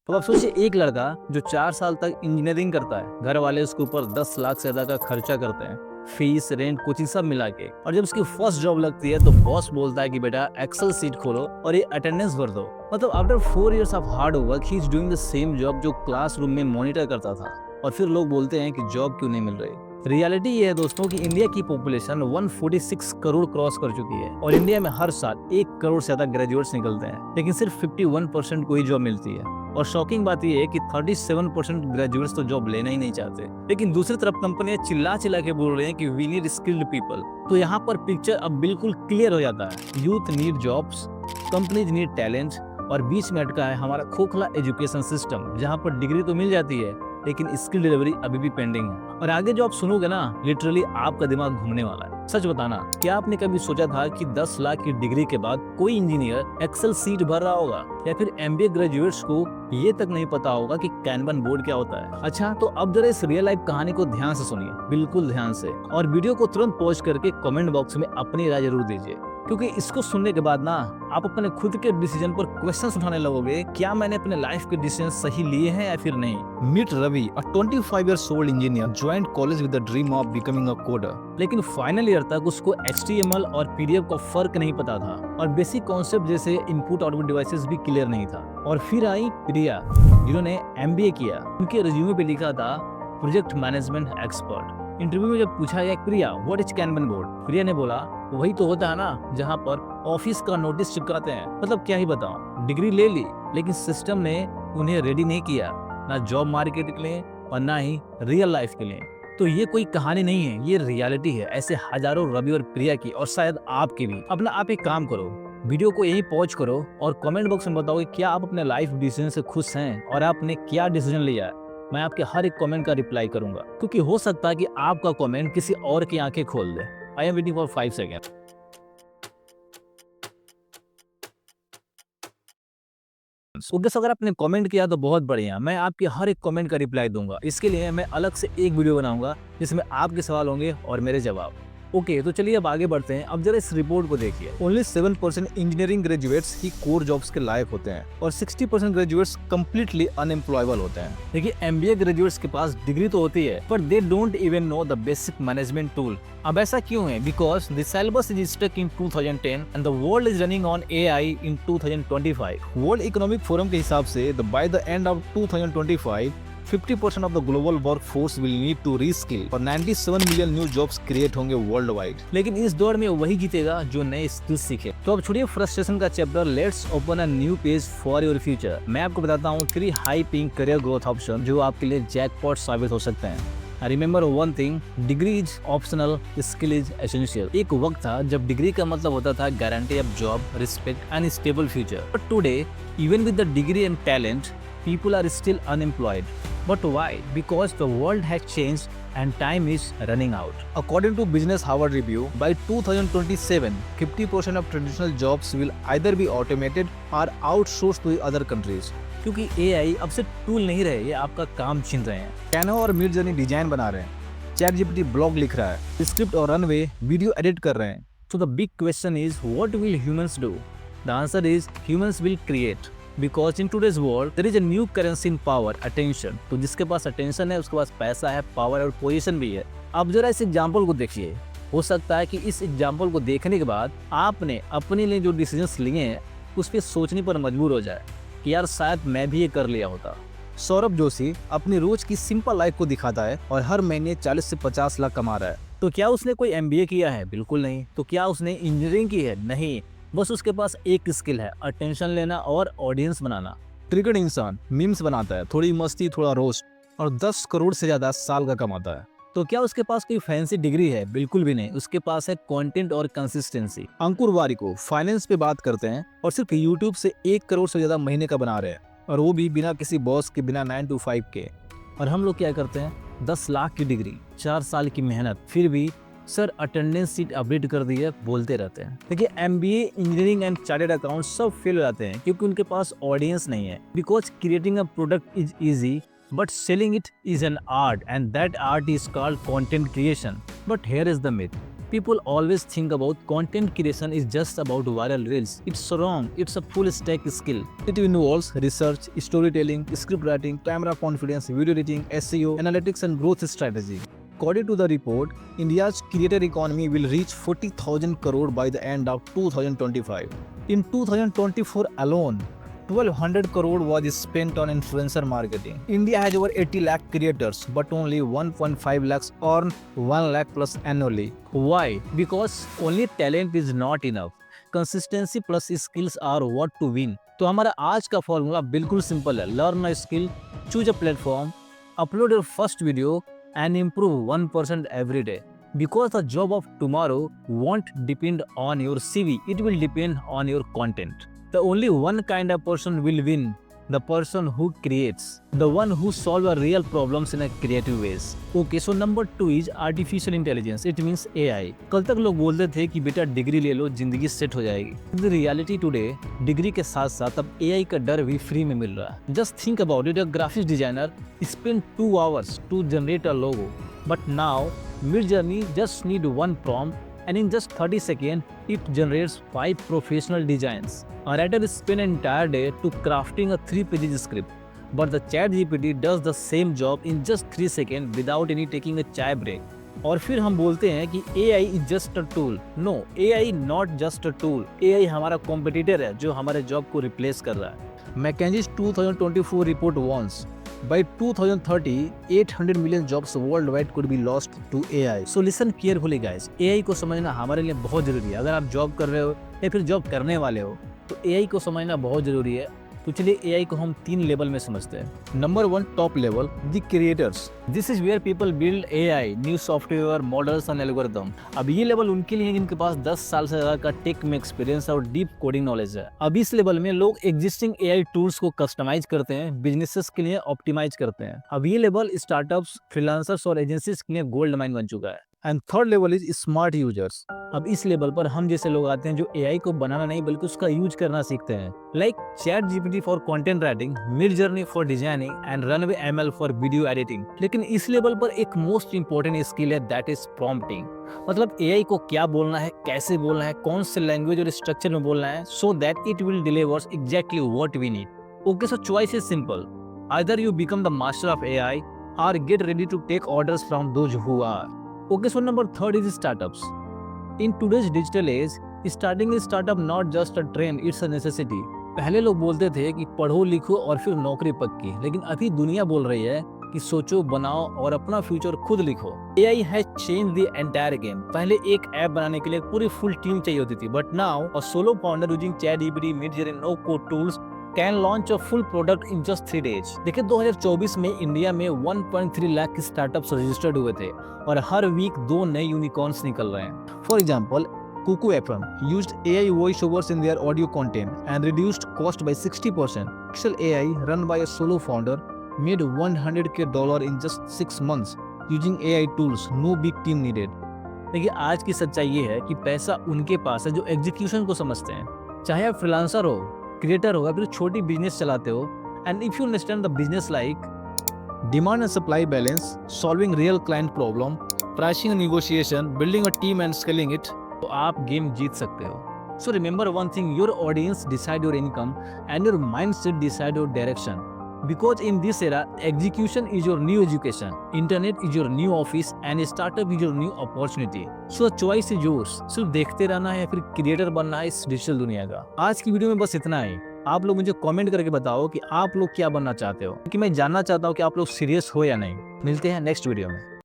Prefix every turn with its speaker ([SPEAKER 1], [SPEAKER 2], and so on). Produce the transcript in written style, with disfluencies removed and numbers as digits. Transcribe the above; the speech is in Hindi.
[SPEAKER 1] तो अब सोचिए, एक लड़का जो 4 साल तक इंजीनियरिंग करता है, घर वाले उसके ऊपर 10 लाख से ज्यादा का खर्चा करते हैं, फीस, रेंट, कोचिंग सब मिला के, और जब उसकी फर्स्ट जॉब लगती है तो बॉस बोलता है कि बेटा एक्सेल सीट खोलो और ये अटेंडेंस भर दो। मतलब after 4 years of hard work he is doing the same job जो क्लासरूम में मॉनिटर करता था, और फिर लोग बोलते हैं कि जॉब क्यों नहीं मिल रही। रियलिटी ये है दोस्तों कि इंडिया की पॉपुलेशन 146 करोड़ क्रॉस कर चुकी है, और इंडिया में हर साल 1 करोड़ से ज्यादा ग्रेजुएट्स निकलते हैं, लेकिन सिर्फ 51% को ही जॉब मिलती है। और शॉकिंग बात यह है कि 37% ग्रेजुएट्स तो जॉब लेना ही नहीं चाहते, लेकिन दूसरी तरफ कंपनियां चिल्ला चिल्ला के बोल रहे हैं कि वी नीड स्किल्ड पीपल। तो यहाँ पर पिक्चर अब बिल्कुल क्लियर हो जाता है। Youth need jobs, companies need talent, और बीच में अटका है हमारा खोखला एजुकेशन सिस्टम, जहाँ पर डिग्री तो मिल जाती है लेकिन स्किल डिलीवरी अभी भी पेंडिंग है। और आगे जो आप सुनोगे ना, लिटरली आपका दिमाग घूमने वाला है। सच बताना, क्या आपने कभी सोचा था कि 10 लाख की डिग्री के बाद कोई इंजीनियर एक्सेल सीट भर रहा होगा, या फिर एमबीए ग्रेजुएट्स को ये तक नहीं पता होगा कि कैनवन बोर्ड क्या होता है? अच्छा, तो अब जरा इस रियल लाइफ कहानी को ध्यान से सुनिए, बिल्कुल ध्यान से, और वीडियो को तुरंत पॉज करके कमेंट बॉक्स में अपनी राय जरूर दीजिए, क्योंकि इसको सुनने के बाद ना आप अपने खुद के डिसीजन पर क्वेश्चंस उठाने लगोगे, क्या मैंने अपने लाइफ के डिसीजन सही लिए हैं या फिर नहीं। Meet Ravi, a 25 years old engineer joined college with the dream of becoming a coder, लेकिन फाइनल ईयर तक उसको HTML और PDF का फर्क नहीं पता था, और बेसिक कॉन्सेप्ट जैसे इनपुट आउटपुट डिवाइसेस भी क्लियर नहीं था। और फिर आई प्रिया, जिन्होंने MBA किया। उनके रिज्यूमे पे लिखा था प्रोजेक्ट मैनेजमेंट एक्सपर्ट। इंटरव्यू में जब पूछा गया प्रिया व्हाट इज कैनवन बोर्ड, प्रिया ने बोला वही तो होता है ना जहाँ पर ऑफिस का नोटिस चिपकाते हैं। मतलब क्या ही बताऊं, डिग्री ले ली लेकिन सिस्टम ने उन्हें रेडी नहीं किया, ना जॉब मार्केट के लिए और ना ही रियल लाइफ के लिए। तो ये कोई कहानी नहीं है, ये रियलिटी है। ऐसे हजारों रवि और प्रिया की, और शायद आपकी भी। अपना आप एक काम करो, वीडियो को यही पॉज करो और कमेंट बॉक्स में बताओ कि क्या आप अपने लाइफ डिसीजन से खुश हैं और आपने क्या डिसीजन लिया है। मैं आपके हर एक कमेंट का रिप्लाई करूंगा, क्योंकि हो सकता है कि आपका कमेंट किसी और की आंखें खोल दे। I am waiting for 5 second. Okay, अगर आपने कमेंट किया तो बहुत बढ़िया, मैं आपके हर एक कमेंट का रिप्लाई दूंगा। इसके लिए मैं अलग से एक वीडियो बनाऊंगा जिसमें आपके सवाल होंगे और मेरे जवाब। ओके, तो चलिए अब आगे बढ़ते हैं। अब जरा इस रिपोर्ट को देखिए। ओनली 7% इंजीनियरिंग ग्रेजुएट्स ही कोर जॉब्स के लायक होते हैं, और 60% ग्रेजुएट्स कम्प्लीटली अनएम्प्लॉयबल होते हैं। देखिए, एमबीए ग्रेजुएट्स के पास डिग्री तो होती है, पर they don't even know the basic management tool. अब ऐसा क्यों है? Because the syllabus is stuck in 2010 and the world is running on AI in 2025। World economic forum के हिसाब से by the end of 2025 50% of the global workforce will need to reskill, और 97 मिलियन न्यू जॉब्स क्रिएट होंगे वर्ल्ड वाइड। लेकिन इस दौर में वही जीतेगा जो नए स्किल्स सीखे। तो अब छोड़िए फ्रस्ट्रेशन का chapter, let's open a new page for your future. मैं आपको बताता हूँ 3 high paying career growth option जो आपके लिए जैकपॉट साबित हो सकते हैं। Remember one thing, degree is optional, skill is essential. एक वक्त था जब डिग्री का मतलब होता था guarantee of job, respect and stable future. But today even with the degree and talent people are still unemployed. But why? Because the world has changed and time is running out. According to Business Harvard Review, by 2027, 50% of traditional jobs will either be automated or outsourced to other countries. क्योंकि AI अब सिर्फ टूल नहीं रहे, ये आपका काम छीन रहे हैं। कैनवा और मिडजर्नी डिजाइन बना रहे हैं, ChatGPT ब्लॉग लिख रहा है, स्क्रिप्ट और रनवे वीडियो एडिट कर रहे हैं। So the big question is, what will humans do? The answer is humans will create. Because in today's world there is a new currency in power, attention. तो जिसके पास attention है उसके पास पैसा है, पावर और पोजीशन भी है। अब जरा इस एग्जाम्पल को देखिए। हो सकता है कि इस एग्जाम्पल को देखने के बाद आपने अपने लिए जो डिसीजंस लिए हैं उस पर सोचने पर मजबूर हो जाए कि यार शायद मैं भी ये कर लिया होता। सौरभ जोशी अपनी रोज की सिंपल लाइफ को दिखाता है और हर महीने 40 से 50 लाख कमा रहा है। तो क्या उसने कोई MBA किया है? बिल्कुल नहीं। तो क्या उसने इंजीनियरिंग की है? नहीं। बस उसके पास एक स्किल है, अटेंशन लेना और ऑडियंस बनाना। क्रिकेट इंसान मीम्स बनाता है, थोड़ी मस्ती, थोड़ा रोस्ट, और 10 करोड़ से ज्यादा साल का कमाता है। तो क्या उसके पास कोई फैंसी डिग्री है? बिल्कुल भी नहीं। उसके पास है कंटेंट और कंसिस्टेंसी। अंकुर वारिको फाइनेंस पे बात करते हैं और सिर्फ यूट्यूब से 1 करोड़ से ज्यादा महीने का बना रहे हैं, और वो भी बिना किसी बॉस के, बिना 9 to 5 के। और हम लोग क्या करते हैं? 10 लाख की डिग्री, 4 साल की मेहनत, फिर भी सर अटेंडेंस सीट अपडेट कर दी है बोलते रहते हैं। देखिए, MBA, engineering and chartered account सब फेल हो जाते हैं क्योंकि उनके पास ऑडियंस नहीं है। Because creating a product is easy but selling it is an art, and that art is called content creation. But here is the myth, People always think about content creation is just about viral reels. It's wrong. It's a full stack skill. It involves research, storytelling, script writing, camera confidence, video editing, SEO, analytics, and growth strategy. According to the report, India's creator economy will reach 40,000 crore by the end of 2025. In 2024 alone, 1200 crore was spent on influencer marketing. India has over 80 lakh creators, but only 1.5 lakhs earn 1 lakh plus annually. Why? Because only talent is not enough. Consistency plus skills are what to win. तो हमारा आज का फॉर्मूला बिल्कुल सिंपल है. Learn a skill, choose a platform, upload your first video and improve 1% every day. Because the job of tomorrow won't depend on your CV, it will depend on your content. The only one kind of person will win, the person who creates, the one who solve a real problems in a creative ways. Okay, so number 2 is artificial intelligence. It means AI. कल तक लोग बोलते थे कि बेटा डिग्री ले लो जिंदगी सेट हो जाएगी. The reality today, डिग्री के साथ साथ अब AI का डर भी फ्री में मिल रहा है. Just think about it. A graphics designer spent 2 hours to generate a logo, but now Midjourney just need one prompt and in just 30 seconds it generates 5 professional designs. A writer spends an entire day to crafting a 3-page script, but the ChatGPT does the same job in just 3 seconds without any taking a chai break. और फिर हम बोलते हैं कि AI is just a tool. No, AI not just a tool. AI हमारा competitor है जो हमारे जॉब को रिप्लेस कर रहा है. McKinsey's 2024 report warns by 2030, 800 million jobs worldwide could be lost to AI. So listen carefully guys. AI को समझना हमारे लिए बहुत जरूरी है. अगर आप जॉब कर रहे हो या फिर जॉब करने वाले हो तो AI को समझना बहुत जरूरी है. तो चलिए AI को हम 3 लेवल में समझते हैं. Number 1 top level, the creators. This is where people build AI, new software, models and algorithm. अब ये लेवल उनके लिए जिनके पास 10 साल से ज्यादा का टेक में एक्सपीरियंस और डीप कोडिंग नॉलेज है. अब इस लेवल में लोग एग्जिस्टिंग AI टूल्स को कस्टमाइज करते हैं, बिजनेसेस के लिए ऑप्टिमाइज करते हैं. अब ये लेवल स्टार्टअप्स, फ्रीलांसर्स और एजेंसीज के लिए गोल्ड माइन बन चुका है. And third level is smart users. अब इस लेवल पर हम जैसे लोग आते हैं जो AI को बनाना नहीं बल्कि उसका यूज करना सीखते हैं. Like ChatGPT for content writing, Midjourney for designing and Runway ML for video editing. लेकिन इस लेवल पर एक मोस्ट इंपॉर्टेंट स्किल है, दैट इज प्रॉम्प्टिंग. मतलब AI को क्या बोलना है, कैसे बोलना है, कौन से लैंग्वेज और स्ट्रक्चर में बोलना है, so that it will delivers exactly what we need. Okay, so choice is simple. Either you become the master of AI or get ready to take orders from those who are. Okay, so number 3 is startups. In today's digital age, starting a startup not just a trend, it's a necessity. पहले लोग बोलते थे कि पढ़ो लिखो और फिर नौकरी पक्की, लेकिन अभी दुनिया बोल रही है कि सोचो, बनाओ और अपना फ्यूचर खुद लिखो. AI has changed the entire game. पहले एक ऐप बनाने के लिए पूरी फुल टीम चाहिए होती थी, but now a solo founder using ChatGPT, Midjourney, no code tools can launch a full product in just 3 days. देखिए 2024 में इंडिया में 1.3 लाख स्टार्टअप्स रजिस्टर्ड हुए थे और हर वीक 2 नए यूनिकॉर्न्स निकल रहे हैं. For example, Kuku FM used AI voiceovers in their audio content and reduced cost by 60%. Pixel AI, run by a solo founder, made $100K in just 6 months using AI tools. No big team needed. देखिए आज की सच्चाई ये है कि पैसा उनके पास है जो एग्जीक्यूशन को समझते हैं. चाहे आप फ्रीलांसर हो, क्रिएटर हो या फिर छोटी बिजनेस चलाते हो. And if you understand the business like demand and supply balance, solving real client problem, pricing and negotiation, building a team and scaling it, तो आप गेम जीत सकते हो. So remember one thing, your audience decide your income and your mindset decide your direction. Because in this era, execution is your new education, internet is your new office and startup is your new opportunity. So the choice is yours. सिर्फ देखते रहना है या फिर क्रिएटर बनना है इस डिजिटल दुनिया का. आज की वीडियो में बस इतना ही. आप लोग मुझे कमेंट करके बताओ कि आप लोग क्या बनना चाहते हो, क्योंकि मैं जानना चाहता हूँ कि आप लोग सीरियस हो या नहीं. मिलते हैं नेक्स्ट वीडियो में.